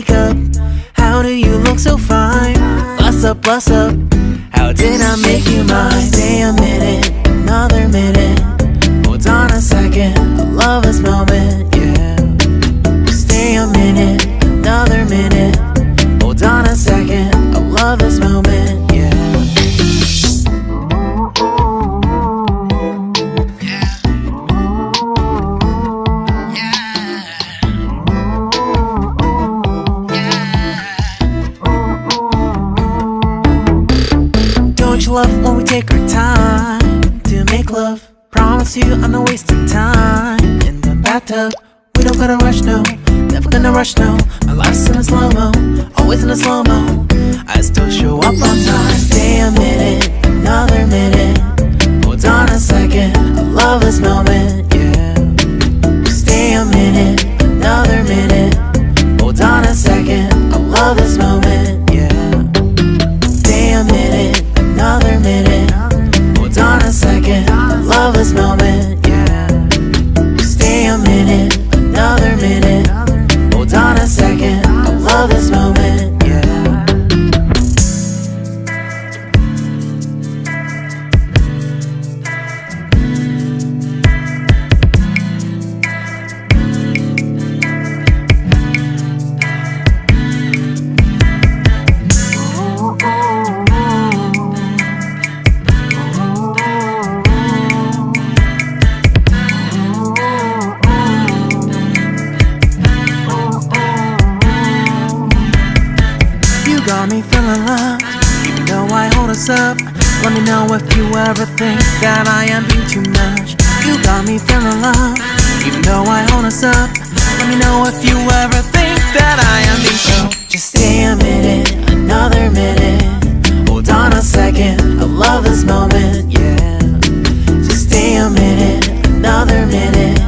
wake up? How do you look so fine? Bless up, bless up. How did I make you mine? Stay a minute, another minute. Hold on a second, I love this moment, yeah. Stay a minute, another minute. Hold on a second, I love this moment, yeah. Don't you love when we take our time to make love? Promise you I'm not wasting time in the bathtub. We don't gotta rush, no, never gonna rush, no. My life's in a slow-mo, always in a slow-mo. I still show up on time. Stay a minute, another minute. Hold on a second, I love this moment, yeah. Stay a minute, another minute. Hold on a second, I love this moment, yeah. Stay a minute, another minute. Hold on a second, I love this moment, yeah. Stay a minute, another minute. Hold on a second, I love this moment, yeah. Got me feeling loved, even though I hold us up. Let me know if you ever think that I am being too much. You got me feeling loved, even though I hold us up. Let me know if you ever think that I am being so. Just stay a minute, another minute. Hold on a second, I love this moment, yeah. Just stay a minute, another minute.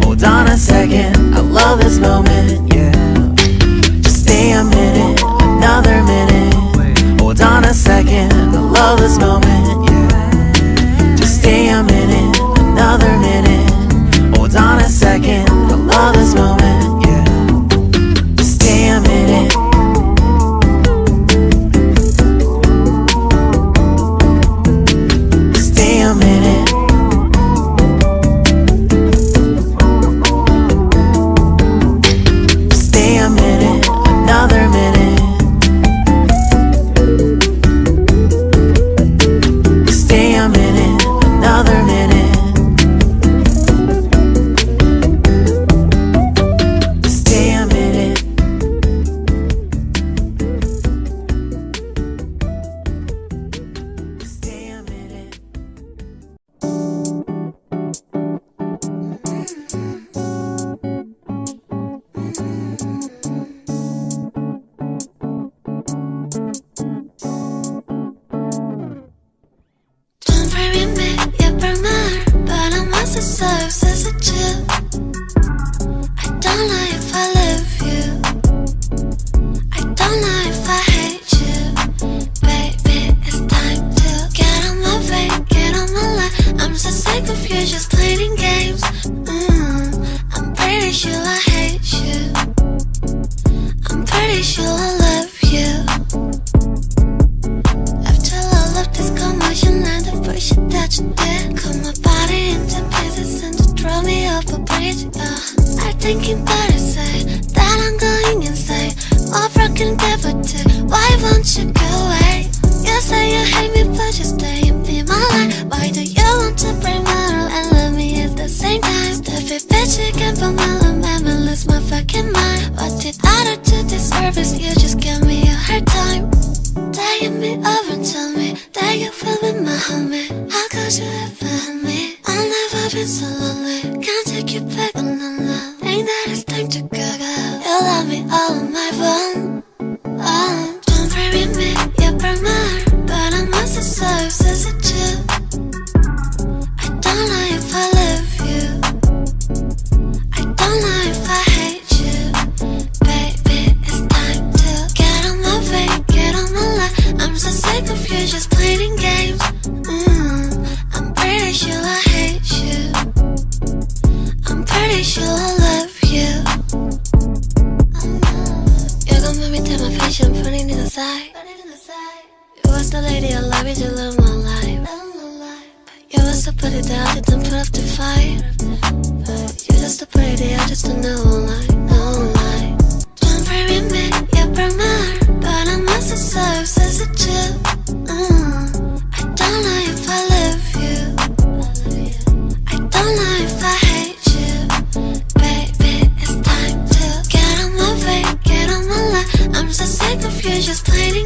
Hold on a second, I love this moment, yeah. Just stay a minute, another minute. Hold on a second, I love this moment, yeah. Just stay a minute, another minute. Hold on a second, I love this moment, yeah. Just stay a minute. Stay a minute. Stay a minute, another minute. foundation, putting it aside. You was the lady I love you to live my life. You was to put it down, didn't put up the fight. You just to put it there, just to know lie, no lie. Don't bury me, you broke my heart, but I must have served as a chill. I don't know if I love you. I don't know if I hate you. Baby, it's time to get on my way, get on my line. I'm so sick of you just playing